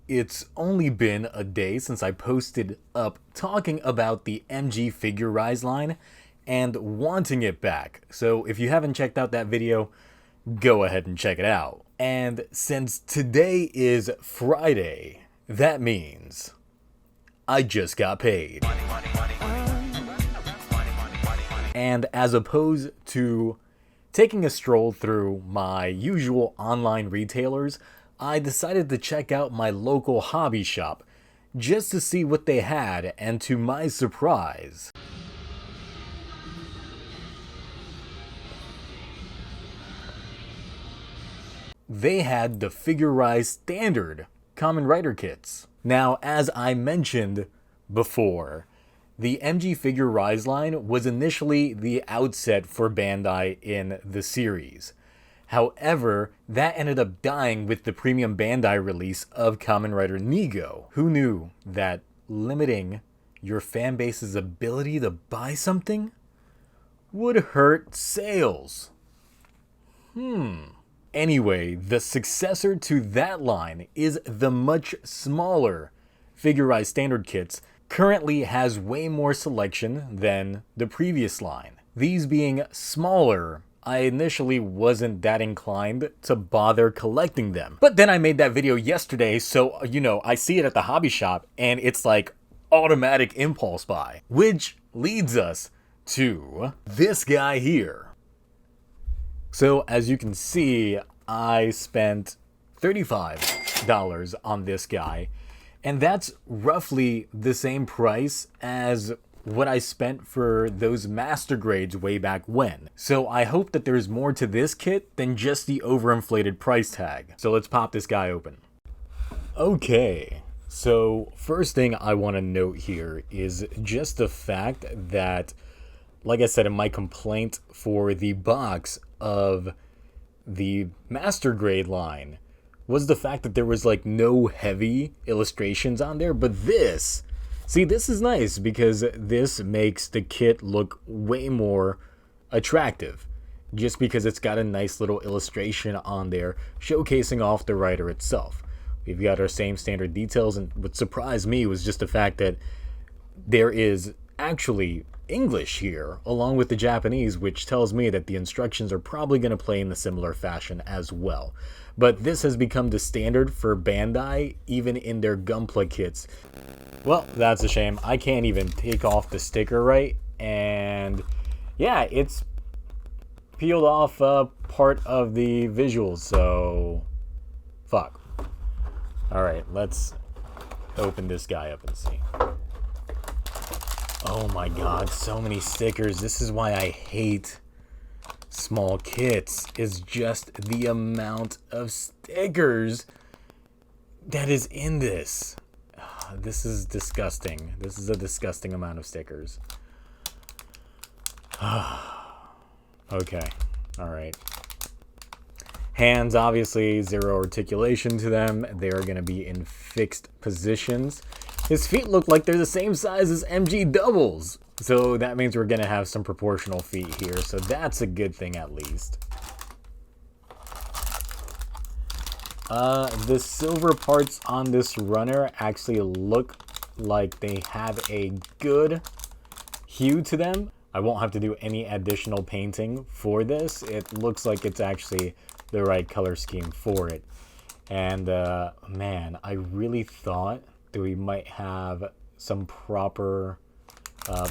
It's only been a day since I posted up talking about the MG Figure Rise line and wanting it back. So if you haven't checked out that video, go ahead and check it out. And since today is Friday, that means I just got paid. And as opposed to taking a stroll through my usual online retailers, I decided to check out my local hobby shop just to see what they had, and to my surprise, they had the Figure Rise Standard Kamen Rider kits. Now, as I mentioned before, the MG Figure Rise line was initially the outset for Bandai in the series. However, that ended up dying with the premium Bandai release of Kamen Rider Nigo. Who knew that limiting your fanbase's ability to buy something would hurt sales? Anyway, the successor to that line is the much smaller Figure Rise Standard kits. Currently has way more selection than the previous line. These being smaller, I initially wasn't that inclined to bother collecting them. But then I made that video yesterday, so, I see it at the hobby shop, and it's like automatic impulse buy. Which leads us to this guy here. So, as you can see, I spent $35 on this guy, and that's roughly the same price as what I spent for those master grades way back when. So I hope that there's more to this kit than just the overinflated price tag. So let's pop this guy open. Okay, so first thing I want to note here is just the fact that, like I said in my complaint for the box of the master grade line, was the fact that there was like no heavy illustrations on there. But this is nice because this makes the kit look way more attractive, just because it's got a nice little illustration on there showcasing off the rider itself. We've got our same standard details, and what surprised me was just the fact that there is actually English here along with the Japanese, which tells me that the instructions are probably going to play in a similar fashion as well. But this has become the standard for Bandai, even in their Gunpla kits. Well, that's a shame. I can't even take off the sticker right, and yeah, it's peeled off part of the visuals, so fuck. Alright, let's open this guy up and see. Oh my god, so many stickers. This is why I hate small kits, is just the amount of stickers that is in this. This is disgusting. This is a disgusting amount of stickers. Okay, alright. Hands, obviously, zero articulation to them. They are going to be in fixed positions. His feet look like they're the same size as MG doubles. So that means we're going to have some proportional feet here. So that's a good thing at least. The silver parts on this runner actually look like they have a good hue to them. I won't have to do any additional painting for this. It looks like it's actually the right color scheme for it. And man, I really thought that we might have some proper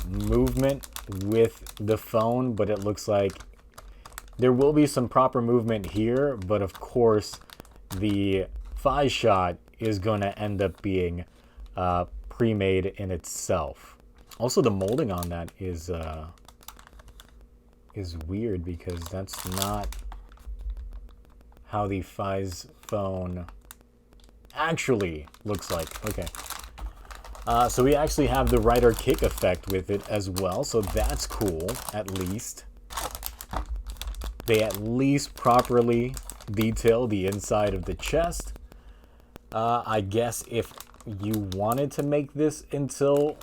movement with the phone, but it looks like there will be some proper movement here, but of course the thigh shot is going to end up being pre-made in itself. Also, the molding on that is weird, because that's not how the Fi's phone actually looks like. Okay. So we actually have the rider kick effect with it as well, so that's cool, at least. They at least properly detail the inside of the chest. I guess if you wanted to make this into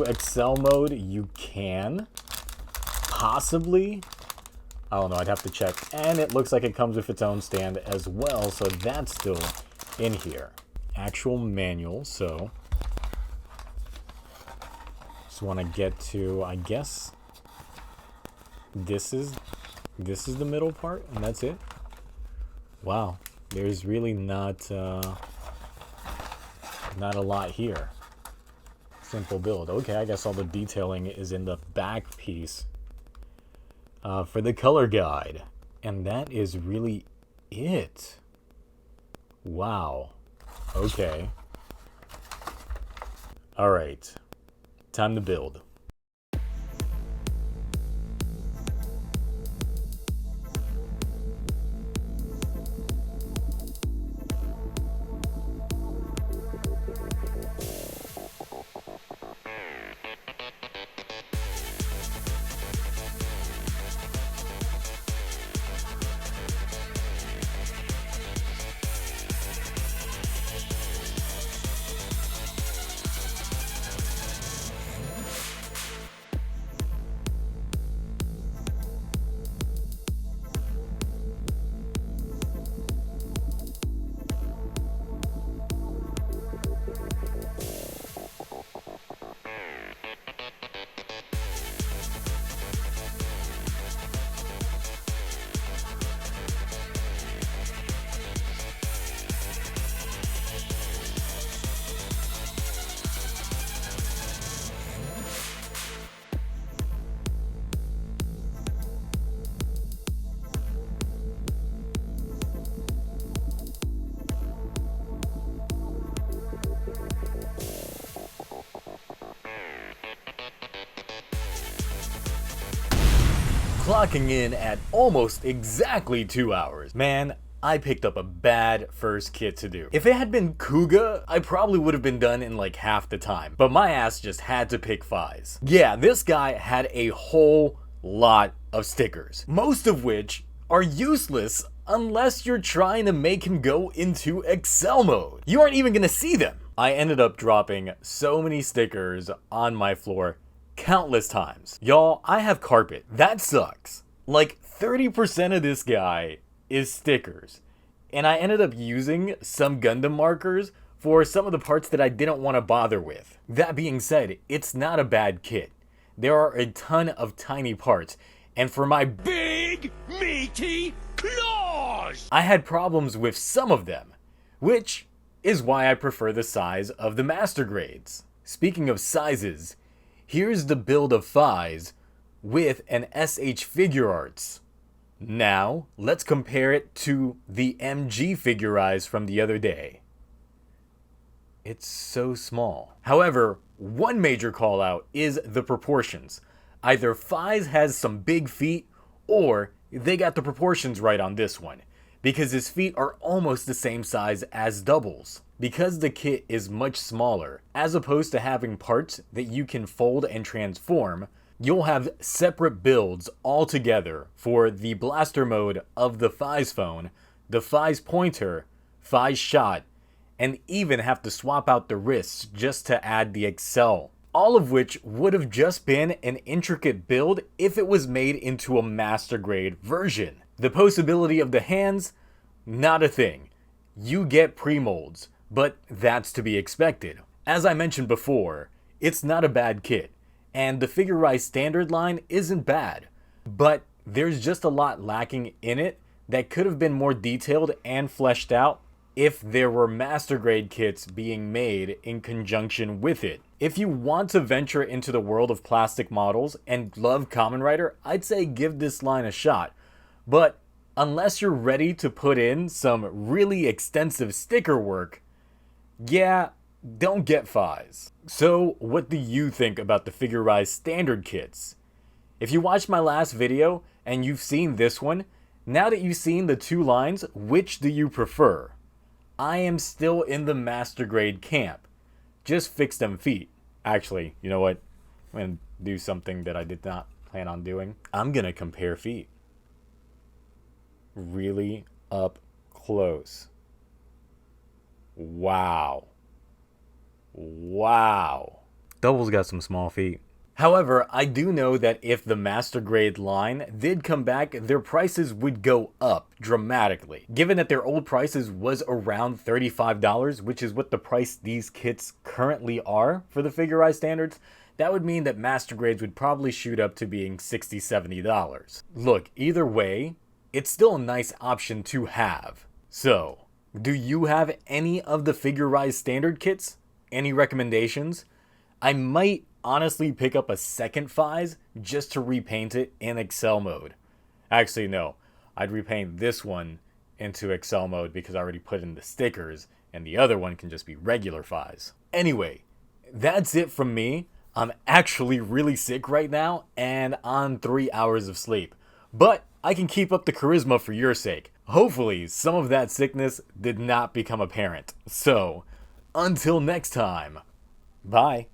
Excel mode, you can. Possibly. I don't know, I'd have to check. And it looks like it comes with its own stand as well, so that's still in here. actual manual, so just want to get to, I guess this is the middle part, and that's it. Wow, there's really not a lot here. Simple build. Okay, I guess all the detailing is in the back piece for the color guide, and that is really it. Wow. Okay. All right, time to build. Clocking in at almost exactly 2 hours. Man, I picked up a bad first kit to do. If it had been Kuga, I probably would have been done in like half the time, but my ass just had to pick Fies. Yeah, this guy had a whole lot of stickers, most of which are useless unless you're trying to make him go into Excel mode. You aren't even gonna see them. I ended up dropping so many stickers on my floor countless times. Y'all, I have carpet. That sucks. Like 30% of this guy is stickers. And I ended up using some Gundam markers for some of the parts that I didn't want to bother with. That being said, it's not a bad kit. There are a ton of tiny parts, and for my big, meaty claws, I had problems with some of them, which is why I prefer the size of the master grades. Speaking of sizes, here's the build of Fies with an SH Figure Arts. Now, let's compare it to the MG Figure Eyes from the other day. It's so small. However, one major call out is the proportions. Either Fies has some big feet, or they got the proportions right on this one, because his feet are almost the same size as doubles. Because the kit is much smaller, as opposed to having parts that you can fold and transform, you'll have separate builds altogether for the blaster mode of the Fies phone, the Fies pointer, Fies shot, and even have to swap out the wrists just to add the Excel. All of which would have just been an intricate build if it was made into a master grade version. The posability of the hands, not a thing. You get pre-molds, but that's to be expected. As I mentioned before, it's not a bad kit, and the Figure Rise standard line isn't bad, but there's just a lot lacking in it that could have been more detailed and fleshed out if there were master grade kits being made in conjunction with it. If you want to venture into the world of plastic models and love Kamen Rider, I'd say give this line a shot, but unless you're ready to put in some really extensive sticker work, yeah, don't get Fies. So what do you think about the Figure Rise standard kits? If you watched my last video and you've seen this one, now that you've seen the two lines, which do you prefer? I am still in the master grade camp. Just fix them feet. Actually, you know what? I'm going to do something that I did not plan on doing. I'm going to compare feet. Really up close. Wow. Wow. Double's got some small feet. However, I do know that if the Master Grade line did come back, their prices would go up dramatically. Given that their old prices was around $35, which is what the price these kits currently are for the Figure Eye standards, that would mean that Master Grades would probably shoot up to being $60, $70. Look, either way, it's still a nice option to have. So, do you have any of the Figure Rise standard kits? Any recommendations? I might honestly pick up a second Fize just to repaint it in Excel mode. Actually, no. I'd repaint this one into Excel mode because I already put in the stickers, and the other one can just be regular Fize. Anyway, that's it from me. I'm actually really sick right now and on 3 hours of sleep. But I can keep up the charisma for your sake. Hopefully, some of that sickness did not become apparent. So, until next time, bye.